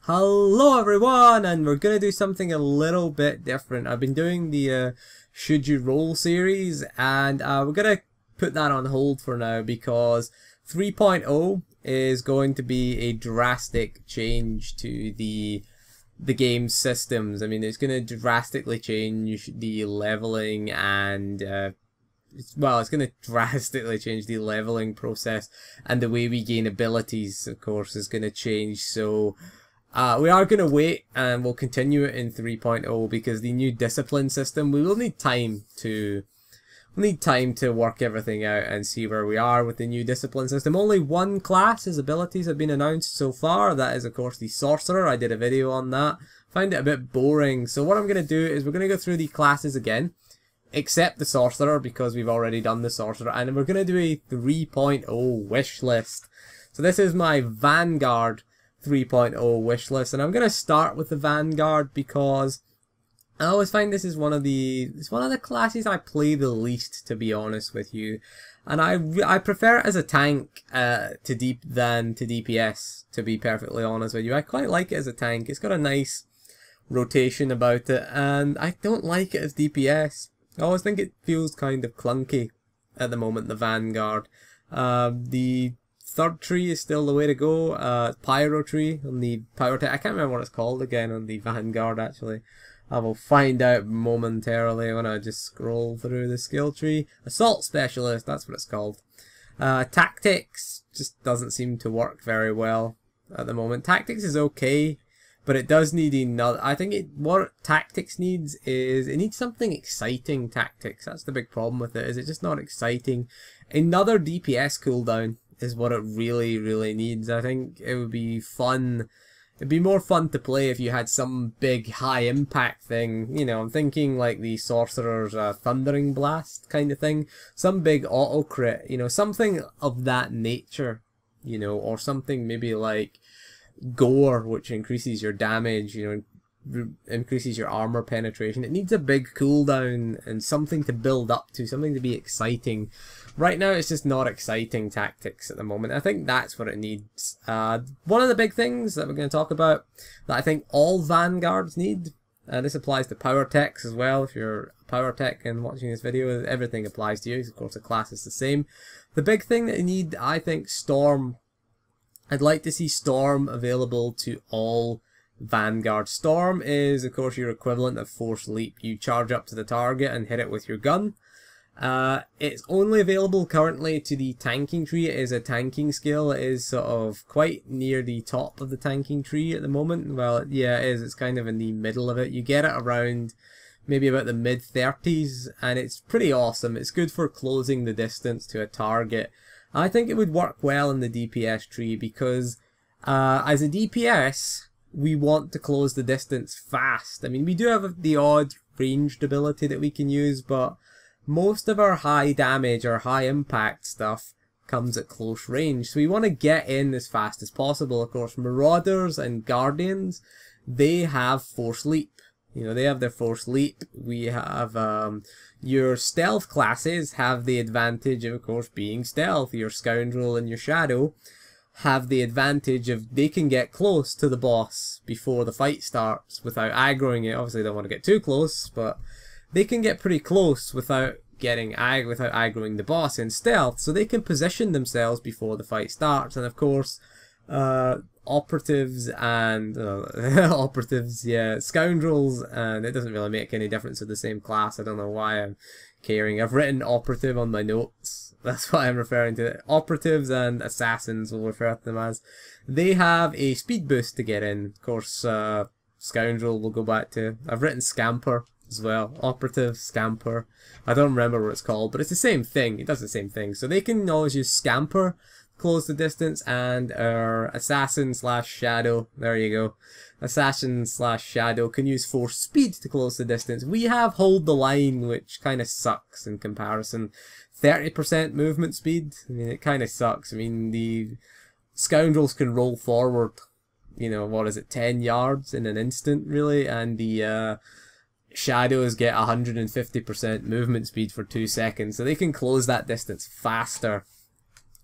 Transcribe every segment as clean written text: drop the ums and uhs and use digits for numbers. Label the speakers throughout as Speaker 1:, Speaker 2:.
Speaker 1: Hello everyone, and we're gonna do something a little bit different. I've been doing the Should You Roll series, and we're gonna put that on hold for now because 3.0 is going to be a drastic change to the game's systems. I mean, it's gonna drastically change the leveling and it's going to drastically change the leveling process, and the way we gain abilities, of course, is going to change. So we are going to wait, and we'll continue it in 3.0 because the new discipline system, we will need time to work everything out and see where we are with the new discipline system. Only one class's abilities have been announced so far. That is, of course, the sorcerer. I did a video on that. Find it a bit boring. So what I'm going to do is we're going to go through the classes again, except the sorcerer because we've already done the sorcerer, and we're going to do a 3.0 wish list. So this is my Vanguard 3.0 wish list, and I'm going to start with the Vanguard because I always find this is one of the classes I play the least, to be honest with you, and I prefer it as a tank to deep than to DPS, to be perfectly honest with you. I quite like it as a tank. It's got a nice rotation about it, and I don't like it as DPS. I always think it feels kind of clunky at the moment, the Vanguard. The third tree is still the way to go. Pyro tree on the Pyrotech. I can't remember what it's called again on the Vanguard, actually. I will find out momentarily when I just scroll through the skill tree. Assault Specialist, that's what it's called. Tactics just doesn't seem to work very well at the moment. Tactics is okay, but it does need another. I think what tactics needs is it needs something exciting. Tactics. That's the big problem with it. Is it just not exciting? Another DPS cooldown is what it really, really needs. I think it would be fun. It'd be more fun to play if you had some big high impact thing. You know, I'm thinking like the Sorcerer's Thundering Blast kind of thing. Some big auto crit. You know, something of that nature. You know, or something maybe like Gore, which increases your damage, you know, increases your armor penetration. It needs a big cooldown and something to build up to, something to be exciting. Right now it's just not exciting tactics at the moment. I think that's what it needs. One of the big things that we're going to talk about that I think all Vanguards need, this applies to power techs as well. If you're a power tech and watching this video, everything applies to you. Of course the class is the same. The big thing that you need, I think, Storm. I'd like to see Storm available to all Vanguard. Storm is, of course, your equivalent of Force Leap. You charge up to the target and hit it with your gun. It's only available currently to the tanking tree. It is a tanking skill. It is sort of quite near the top of the tanking tree at the moment. Well, yeah, it is. It's kind of in the middle of it. You get it around maybe about the mid-30s, and it's pretty awesome. It's good for closing the distance to a target. I think it would work well in the DPS tree because as a DPS, we want to close the distance fast. I mean, we do have the odd ranged ability that we can use, but most of our high damage or high impact stuff comes at close range. So we want to get in as fast as possible. Of course, Marauders and Guardians, they have Force Leap. You know, they have their Force Leap. We have your stealth classes have the advantage of course, being stealth. Your Scoundrel and your Shadow have the advantage of they can get close to the boss before the fight starts without aggroing it. Obviously, they don't want to get too close, but they can get pretty close without aggroing the boss in stealth. So they can position themselves before the fight starts. And of course, operatives and scoundrels, and it doesn't really make any difference to the same class. I don't know why I'm caring. I've written operative on my notes. That's what I'm referring to. Operatives and assassins will refer to them as. They have a speed boost to get in. Of course, scoundrel will go back to. I've written scamper as well. Operative, scamper. I don't remember what it's called, but it's the same thing. It does the same thing. So they can always use scamper, close the distance, and our assassin slash shadow, there you go, assassin slash shadow can use force speed to close the distance. We have hold the line, which kind of sucks in comparison. 30% movement speed, I mean, it kind of sucks. I mean, the scoundrels can roll forward, you know, what is it, 10 yards in an instant really, and the shadows get 150% movement speed for 2 seconds, so they can close that distance faster.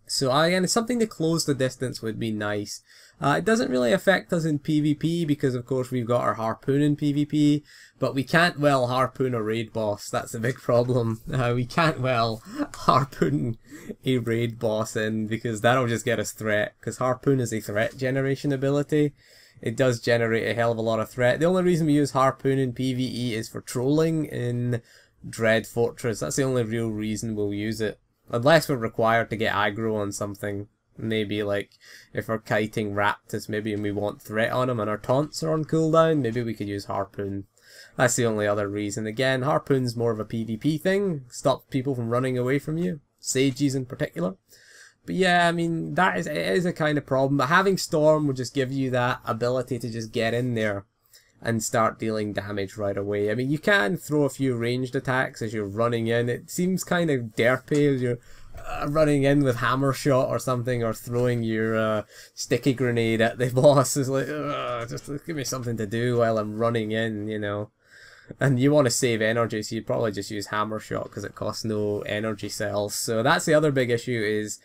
Speaker 1: So again, something to close the distance would be nice. It doesn't really affect us in PvP because of course we've got our harpoon in PvP, but we can't well harpoon a raid boss. That's a big problem. We can't well harpoon a raid boss in because that'll just get us threat, because harpoon is a threat generation ability. It does generate a hell of a lot of threat. The only reason we use harpoon in PvE is for trolling in Dread Fortress. That's the only real reason we'll use it. Unless we're required to get aggro on something. Maybe like if we're kiting Raptus maybe and we want threat on him and our taunts are on cooldown, maybe we could use harpoon. That's the only other reason. Again, harpoon's more of a PvP thing. Stops people from running away from you. Sages in particular. But yeah, I mean, it is a kind of problem. But having Storm will just give you that ability to just get in there and start dealing damage right away. I mean, you can throw a few ranged attacks as you're running in. It seems kind of derpy as you're running in with hammer shot or something, or throwing your sticky grenade at the boss. Is like, just give me something to do while I'm running in, you know. And you want to save energy, so you'd probably just use hammer shot because it costs no energy cells. So that's the other big issue, is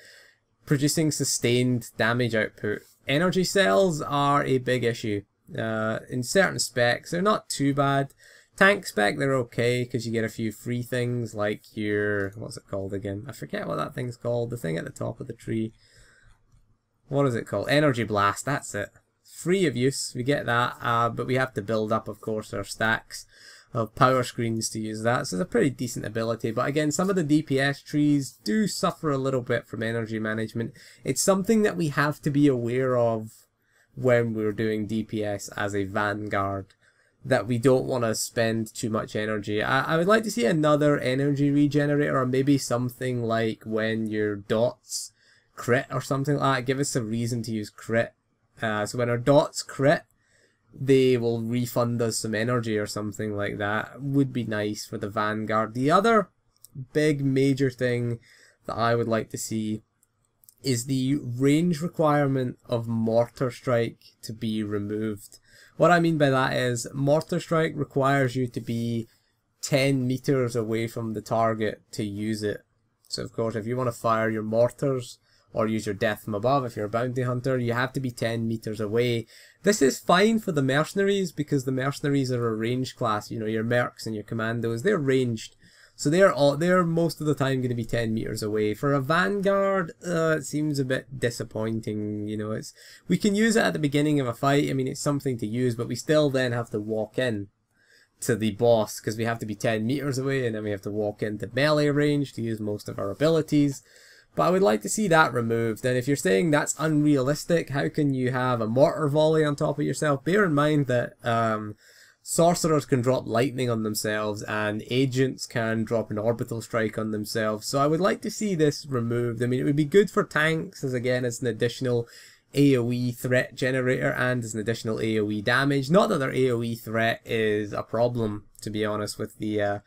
Speaker 1: producing sustained damage output. Energy cells are a big issue. In certain specs, they're not too bad. Tank spec, they're okay because you get a few free things like your, what's it called again? I forget what that thing's called. The thing at the top of the tree. What is it called? Energy Blast, that's it. Free of use, we get that, but we have to build up, of course, our stacks of power screens to use that. So it's a pretty decent ability, but again, some of the DPS trees do suffer a little bit from energy management. It's something that we have to be aware of when we're doing DPS as a vanguard, that we don't want to spend too much energy. I would like to see another energy regenerator, or maybe something like when your dots crit or something like that. Give us a reason to use crit. So when our dots crit, they will refund us some energy or something like that. Would be nice for the vanguard. The other big major thing that I would like to see is the range requirement of Mortar Strike to be removed. What I mean by that is, Mortar Strike requires you to be 10 meters away from the target to use it. So of course, if you want to fire your mortars, or use your death from above if you're a bounty hunter, you have to be 10 meters away. This is fine for the mercenaries, because the mercenaries are a ranged class. You know, your mercs and your commandos, they're ranged. So they're most of the time going to be 10 meters away. For a vanguard, it seems a bit disappointing. You know, we can use it at the beginning of a fight. I mean, it's something to use, but we still then have to walk in to the boss because we have to be 10 meters away, and then we have to walk into melee range to use most of our abilities. But I would like to see that removed. And if you're saying that's unrealistic, how can you have a mortar volley on top of yourself? Bear in mind that sorcerers can drop lightning on themselves, and agents can drop an orbital strike on themselves. So I would like to see this removed. I mean, it would be good for tanks, as again, as an additional AoE threat generator and as an additional AoE damage. Not that their AoE threat is a problem, to be honest, with the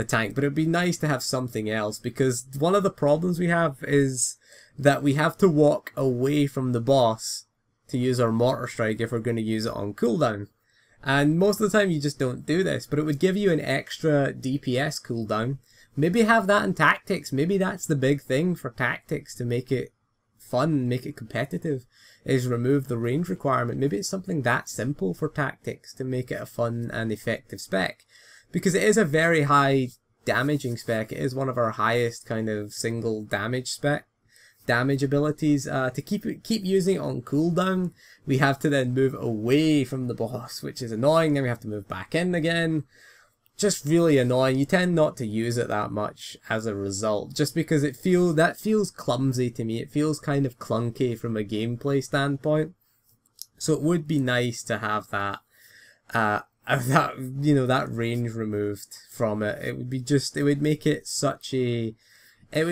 Speaker 1: tank, but it'd be nice to have something else, because one of the problems we have is that we have to walk away from the boss to use our mortar strike if we're going to use it on cooldown. And most of the time you just don't do this, but it would give you an extra DPS cooldown. Maybe have that in tactics. Maybe that's the big thing for tactics to make it fun, make it competitive, is remove the range requirement. Maybe it's something that simple for tactics to make it a fun and effective spec. Because it is a very high damaging spec. It is one of our highest kind of single damage abilities. To keep using it on cooldown, we have to then move away from the boss, which is annoying. Then we have to move back in again. Just really annoying. You tend not to use it that much as a result, just because that feels clumsy to me. It feels kind of clunky from a gameplay standpoint. So it would be nice to have that that range removed from it. It would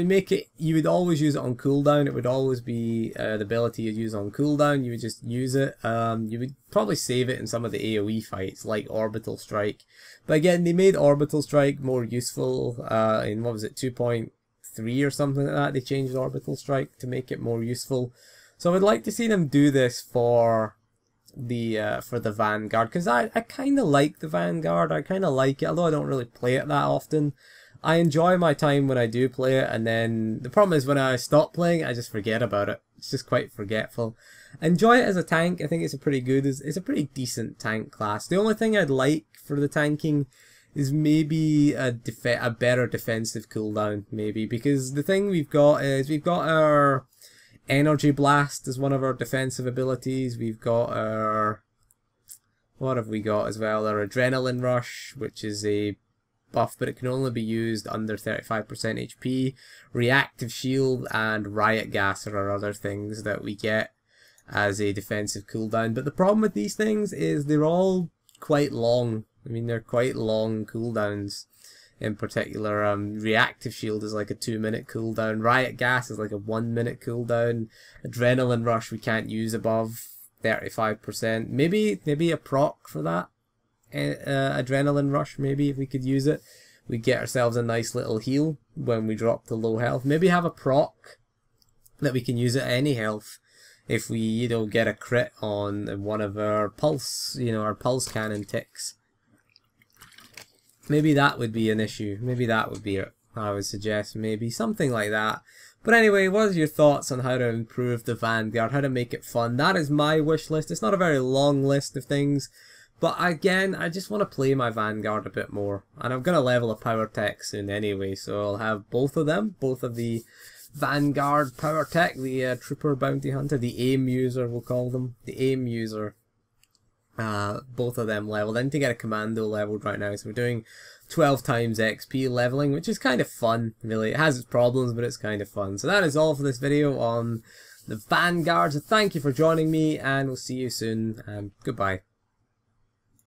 Speaker 1: make it you would always use it on cooldown. It would always be the ability you use on cooldown. You would just use it. You would probably save it in some of the AoE fights, like Orbital Strike. But again, they made Orbital Strike more useful in, what was it, 2.3 or something like that. They changed Orbital Strike to make it more useful. So I would like to see them do this for the Vanguard, because I kind of like the Vanguard. I kind of like it, although I don't really play it that often. I enjoy my time when I do play it, and then the problem is when I stop playing, I just forget about it. It's just quite forgetful. Enjoy it as a tank. I think it's a pretty good, it's a pretty decent tank class. The only thing I'd like for the tanking is maybe a better defensive cooldown, maybe, because the thing we've got is we've got our Energy Blast as one of our defensive abilities. We've got our, what have we got as well? Our Adrenaline Rush, which is a buff, but it can only be used under 35% HP. Reactive Shield and Riot Gas are our other things that we get as a defensive cooldown. But the problem with these things is they're all quite long. I mean, they're quite long cooldowns. In particular, Reactive Shield is like a 2-minute cooldown. Riot Gas is like a 1-minute cooldown. Adrenaline Rush we can't use above 35%. Maybe a proc for that. Adrenaline Rush, maybe, if we could use it. We'd get ourselves a nice little heal when we drop to low health. Maybe have a proc that we can use at any health. If we, you know, get a crit on one of our pulse, you know, our pulse cannon ticks. Maybe that would be an issue. Maybe that would be it. I would suggest maybe something like that. But anyway, what are your thoughts on how to improve the Vanguard, how to make it fun? That is my wish list. It's not a very long list of things, but again, I just want to play my Vanguard a bit more. And I'm going to level a Power Tech soon anyway, so I'll have both of them, both of the Vanguard Power Tech, the Trooper Bounty Hunter, the AIM user we'll call them, the AIM user. Both of them leveled. I need to get a Commando leveled right now, so we're doing 12 times XP leveling, which is kind of fun, really. It has its problems, but it's kind of fun. So that is all for this video on the Vanguard. So thank you for joining me, and we'll see you soon. Goodbye.